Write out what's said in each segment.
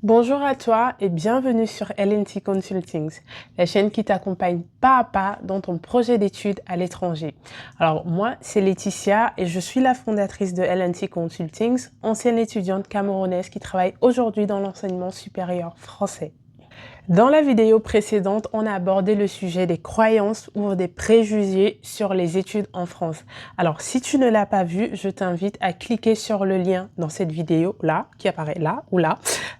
Bonjour à toi et bienvenue sur LNT Consultings, la chaîne qui t'accompagne pas à pas dans ton projet d'études à l'étranger. Alors moi, c'est Laetitia et je suis la fondatrice de LNT Consultings, ancienne étudiante camerounaise qui travaille aujourd'hui dans l'enseignement supérieur français. Dans la vidéo précédente, on a abordé le sujet des croyances ou des préjugés sur les études en France. Alors, si tu ne l'as pas vu, je t'invite à cliquer sur le lien dans cette vidéo-là, qui apparaît là ou là.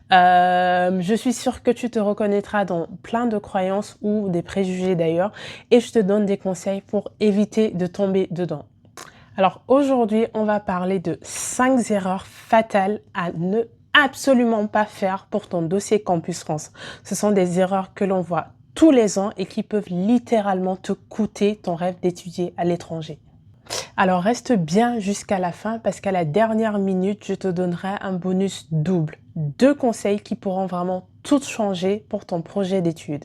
Je suis sûre que tu te reconnaîtras dans plein de croyances ou des préjugés d'ailleurs, et je te donne des conseils pour éviter de tomber dedans. Alors aujourd'hui, on va parler de 5 erreurs fatales à ne absolument pas faire pour ton dossier Campus France. Ce sont des erreurs que l'on voit tous les ans et qui peuvent littéralement te coûter ton rêve d'étudier à l'étranger. Alors reste bien jusqu'à la fin parce qu'à la dernière minute, je te donnerai un bonus double. 2 conseils qui pourront vraiment tout changer pour ton projet d'études.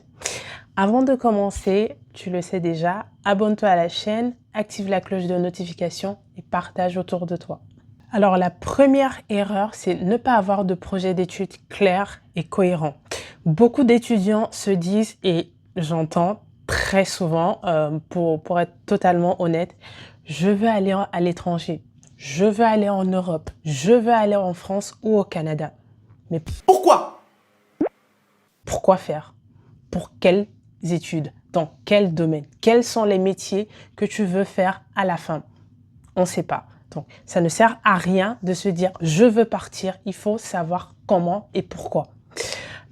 Avant de commencer, tu le sais déjà, abonne-toi à la chaîne, active la cloche de notification et partage autour de toi. Alors la première erreur, c'est ne pas avoir de projet d'études clair et cohérent. Beaucoup d'étudiants se disent, et j'entends très souvent, pour être totalement honnête, je veux aller à l'étranger, je veux aller en Europe, je veux aller en France ou au Canada. Mais pourquoi? Pourquoi faire? Pour quelles études? Dans quel domaine? Quels sont les métiers que tu veux faire à la fin? On ne sait pas. Donc, ça ne sert à rien de se dire « je veux partir ». Il faut savoir comment et pourquoi.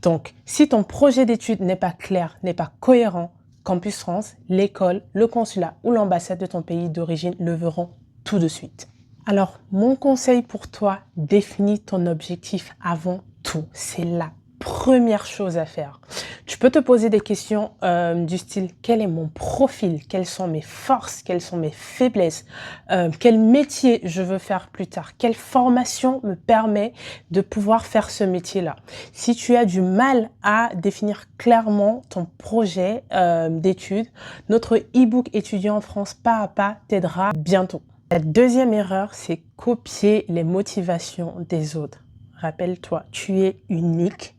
Donc, si ton projet d'études n'est pas clair, n'est pas cohérent, Campus France, l'école, le consulat ou l'ambassade de ton pays d'origine le verront tout de suite. Alors, mon conseil pour toi, définis ton objectif avant tout. C'est la première chose à faire. Tu peux te poser des questions du style « quel est mon profil? Quelles sont mes forces? Quelles sont mes faiblesses? Quel métier je veux faire plus tard? Quelle formation me permet de pouvoir faire ce métier-là » Si tu as du mal à définir clairement ton projet d'études, notre e-book étudiant en France pas à pas t'aidera bientôt. La deuxième erreur, c'est copier les motivations des autres. Rappelle-toi, tu es unique.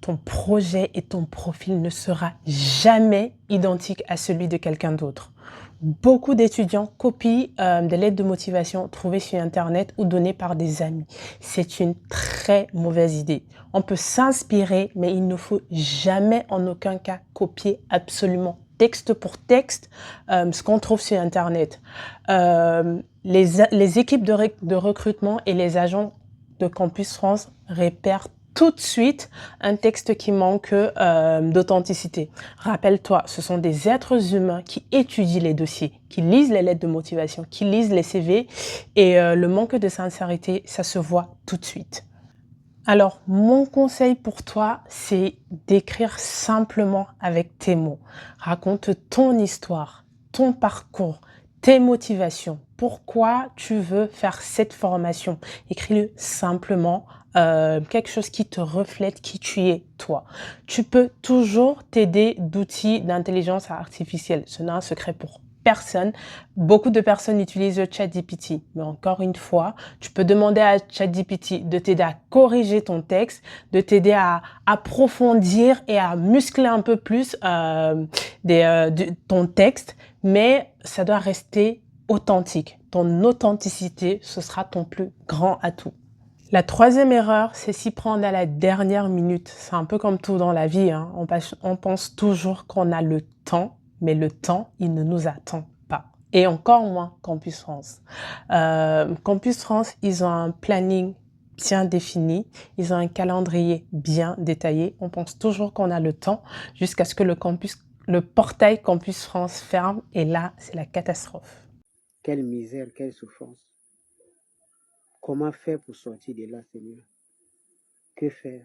Ton projet et ton profil ne sera jamais identique à celui de quelqu'un d'autre. Beaucoup d'étudiants copient des lettres de motivation trouvées sur Internet ou données par des amis. C'est une très mauvaise idée. On peut s'inspirer, mais il ne faut jamais en aucun cas copier absolument texte pour texte ce qu'on trouve sur Internet. Les équipes de recrutement et les agents de Campus France repèrent tout de suite un texte qui manque d'authenticité. Rappelle-toi, ce sont des êtres humains qui étudient les dossiers, qui lisent les lettres de motivation, qui lisent les CV et le manque de sincérité, ça se voit tout de suite. Alors, mon conseil pour toi, c'est d'écrire simplement avec tes mots. Raconte ton histoire, ton parcours, tes motivations. Pourquoi tu veux faire cette formation? Écris-le simplement. Quelque chose qui te reflète qui tu es, toi. Tu peux toujours t'aider d'outils d'intelligence artificielle. Ce n'est un secret pour personne. Beaucoup de personnes utilisent ChatGPT. Mais encore une fois, tu peux demander à ChatGPT de t'aider à corriger ton texte, de t'aider à approfondir et à muscler un peu plus ton texte. Mais ça doit rester authentique. Ton authenticité, ce sera ton plus grand atout. La troisième erreur, c'est s'y prendre à la dernière minute. C'est un peu comme tout dans la vie, hein. On pense toujours qu'on a le temps, mais le temps, il ne nous attend pas. Et encore moins Campus France. Campus France, ils ont un planning bien défini, ils ont un calendrier bien détaillé. On pense toujours qu'on a le temps jusqu'à ce que le portail Campus France ferme et là, c'est la catastrophe. Quelle misère, quelle souffrance. Comment faire pour sortir de là, Seigneur? Que faire?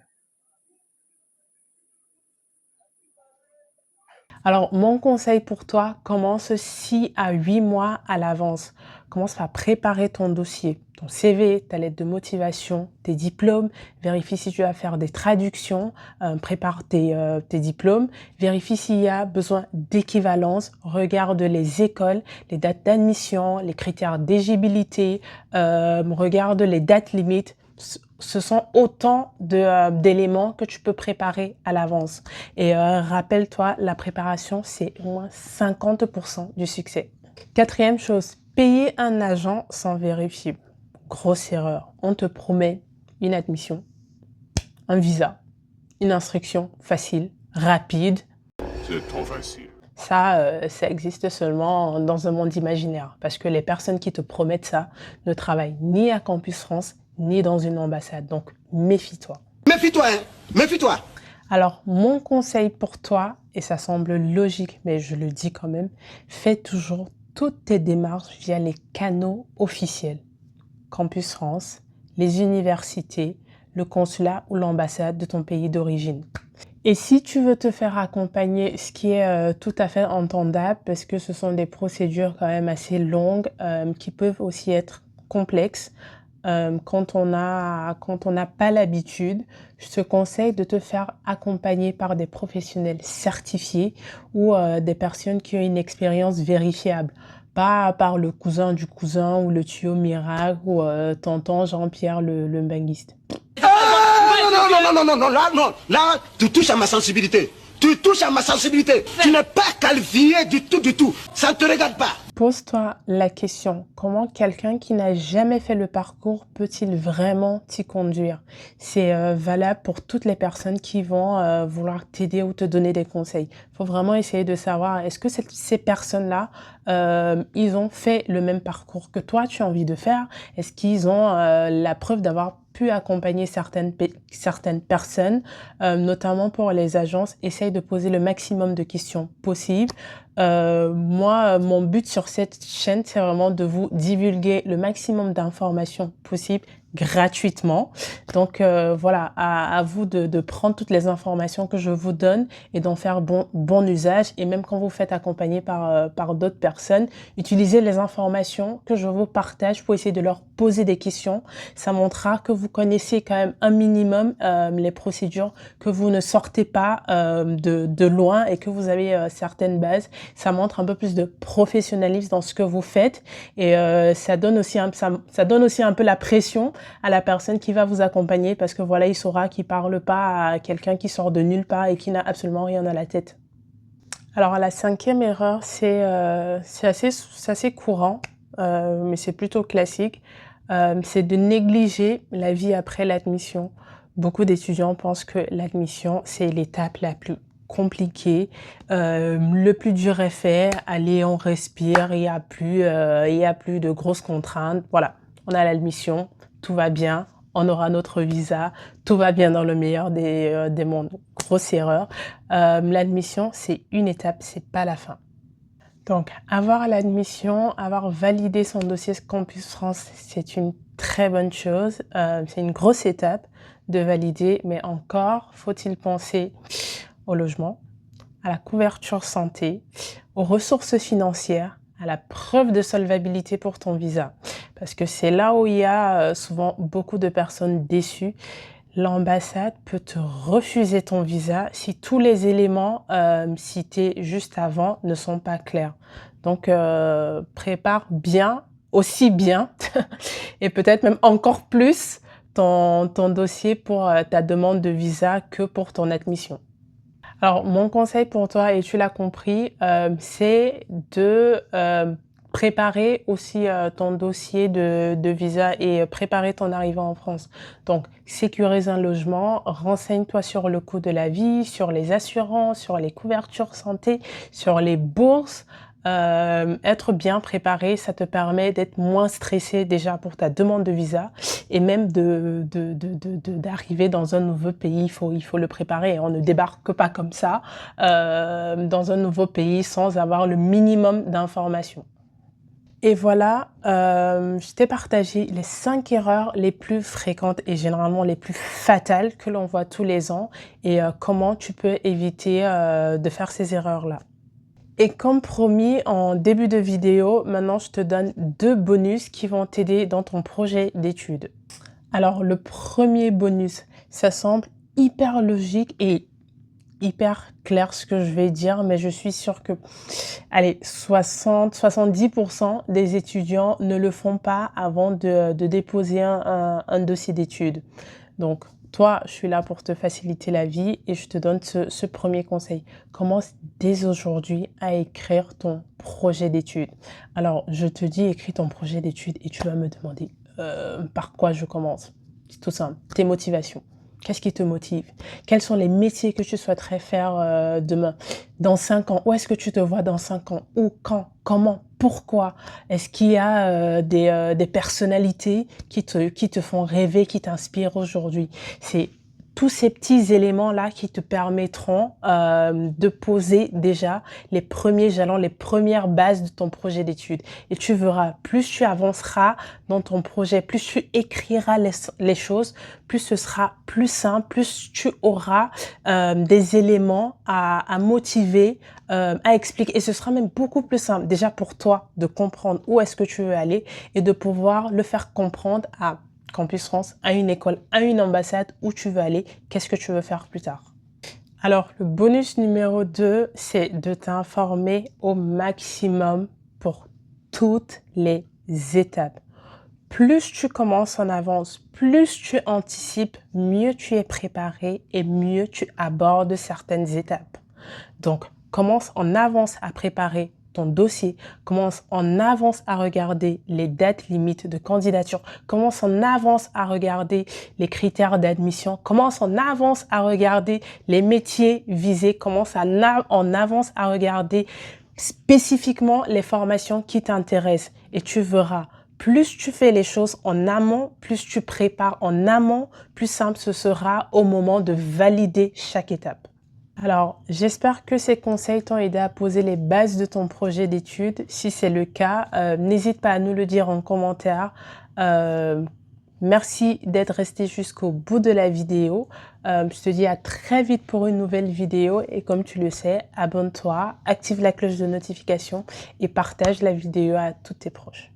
Alors, mon conseil pour toi, commence 6 à 8 mois à l'avance. Commence par préparer ton dossier, ton CV, ta lettre de motivation, tes diplômes. Vérifie si tu vas faire des traductions, prépare tes diplômes. Vérifie s'il y a besoin d'équivalence. Regarde les écoles, les dates d'admission, les critères d'éligibilité. Regarde les dates limites. ce sont autant d'éléments que tu peux préparer à l'avance. Et rappelle-toi, la préparation, c'est au moins 50% du succès. Quatrième chose, payer un agent sans vérifier. Grosse erreur. On te promet une admission, un visa, une instruction facile, rapide. C'est trop facile. Ça existe seulement dans un monde imaginaire parce que les personnes qui te promettent ça ne travaillent ni à Campus France ni dans une ambassade. Donc, méfie-toi. Méfie-toi, hein? Méfie-toi. Alors, mon conseil pour toi, et ça semble logique, mais je le dis quand même, fais toujours toutes tes démarches via les canaux officiels. Campus France, les universités, le consulat ou l'ambassade de ton pays d'origine. Et si tu veux te faire accompagner, ce qui est tout à fait entendable, parce que ce sont des procédures quand même assez longues, qui peuvent aussi être complexes, quand on n'a pas l'habitude, je te conseille de te faire accompagner par des professionnels certifiés ou des personnes qui ont une expérience vérifiable. Pas par le cousin du cousin ou le tuyau miracle ou tonton Jean-Pierre le mbanguiste. Non, là, tu touches à ma sensibilité. Tu touches à ma sensibilité. Tu n'es pas qualifié du tout. Ça ne te regarde pas. Pose-toi la question, comment quelqu'un qui n'a jamais fait le parcours peut-il vraiment t'y conduire? C'est valable pour toutes les personnes qui vont vouloir t'aider ou te donner des conseils. Il faut vraiment essayer de savoir, est-ce que ces personnes-là, ils ont fait le même parcours que toi, tu as envie de faire? Est-ce qu'ils ont la preuve d'avoir pu accompagner certaines personnes, notamment pour les agences? Essaye de poser le maximum de questions possibles. Moi, mon but sur cette chaîne, c'est vraiment de vous divulguer le maximum d'informations possibles gratuitement. Donc voilà, à vous de prendre toutes les informations que je vous donne et d'en faire bon usage. Et même quand vous faites accompagner par d'autres personnes, utilisez les informations que je vous partage pour essayer de leur poser des questions. Ça montrera que vous connaissez quand même un minimum les procédures, que vous ne sortez pas de loin et que vous avez certaines bases. Ça montre un peu plus de professionnalisme dans ce que vous faites et ça donne aussi un peu la pression à la personne qui va vous accompagner parce que voilà, il saura qu'il parle pas à quelqu'un qui sort de nulle part et qui n'a absolument rien à la tête. Alors la cinquième erreur, c'est assez courant, mais c'est plutôt classique, c'est de négliger la vie après l'admission. Beaucoup d'étudiants pensent que l'admission, c'est l'étape la plus compliqué, le plus dur est fait, allez on respire, il y a plus de grosses contraintes, voilà, on a l'admission, tout va bien, on aura notre visa, tout va bien dans le meilleur des mondes. Grosse erreur, l'admission c'est une étape, c'est pas la fin. Donc avoir l'admission, avoir validé son dossier Campus France, c'est une très bonne chose, c'est une grosse étape de valider, mais encore faut-il penser au logement, à la couverture santé, aux ressources financières, à la preuve de solvabilité pour ton visa. Parce que c'est là où il y a souvent beaucoup de personnes déçues. L'ambassade peut te refuser ton visa si tous les éléments cités juste avant ne sont pas clairs. Donc, prépare bien, aussi bien, et peut-être même encore plus ton dossier pour ta demande de visa que pour ton admission. Alors, mon conseil pour toi, et tu l'as compris, c'est de préparer aussi ton dossier de visa et préparer ton arrivée en France. Donc, sécurise un logement, renseigne-toi sur le coût de la vie, sur les assurances, sur les couvertures santé, sur les bourses. Être bien préparé, ça te permet d'être moins stressé déjà pour ta demande de visa et même d'arriver dans un nouveau pays. Il faut le préparer. On ne débarque pas comme ça dans un nouveau pays sans avoir le minimum d'informations. Et voilà, je t'ai partagé les 5 erreurs les plus fréquentes et généralement les plus fatales que l'on voit tous les ans et comment tu peux éviter de faire ces erreurs-là. Et comme promis en début de vidéo, maintenant je te donne 2 bonus qui vont t'aider dans ton projet d'études. Alors le premier bonus, ça semble hyper logique et hyper clair ce que je vais dire, mais je suis sûre que, allez, 70% des étudiants ne le font pas avant de déposer un dossier d'études. Donc, toi, je suis là pour te faciliter la vie et je te donne ce premier conseil. Commence dès aujourd'hui à écrire ton projet d'études. Alors, je te dis, écris ton projet d'études et tu vas me demander par quoi je commence. C'est tout simple, tes motivations. Qu'est-ce qui te motive? Quels sont les métiers que tu souhaiterais faire demain? Dans 5 ans, où est-ce que tu te vois dans 5 ans? Où, quand, comment, pourquoi? Est-ce qu'il y a des personnalités qui te font rêver, qui t'inspirent aujourd'hui? C'est tous ces petits éléments-là qui te permettront de poser déjà les premiers jalons, les premières bases de ton projet d'études. Et tu verras, plus tu avanceras dans ton projet, plus tu écriras les choses, plus ce sera plus simple, plus tu auras des éléments à motiver, à expliquer. Et ce sera même beaucoup plus simple déjà pour toi de comprendre où est-ce que tu veux aller et de pouvoir le faire comprendre à Campus France, à une école, à une ambassade, où tu veux aller, qu'est-ce que tu veux faire plus tard. Alors, le bonus numéro 2, c'est de t'informer au maximum pour toutes les étapes. Plus tu commences en avance, plus tu anticipes, mieux tu es préparé et mieux tu abordes certaines étapes. Donc, commence en avance à préparer ton dossier, commence en avance à regarder les dates limites de candidature, commence en avance à regarder les critères d'admission, commence en avance à regarder les métiers visés, commence en avance à regarder spécifiquement les formations qui t'intéressent et tu verras. Plus tu fais les choses en amont, plus tu prépares en amont, plus simple ce sera au moment de valider chaque étape. Alors, j'espère que ces conseils t'ont aidé à poser les bases de ton projet d'études. Si c'est le cas, n'hésite pas à nous le dire en commentaire. Merci d'être resté jusqu'au bout de la vidéo. Je te dis à très vite pour une nouvelle vidéo et comme tu le sais, abonne-toi, active la cloche de notification et partage la vidéo à tous tes proches.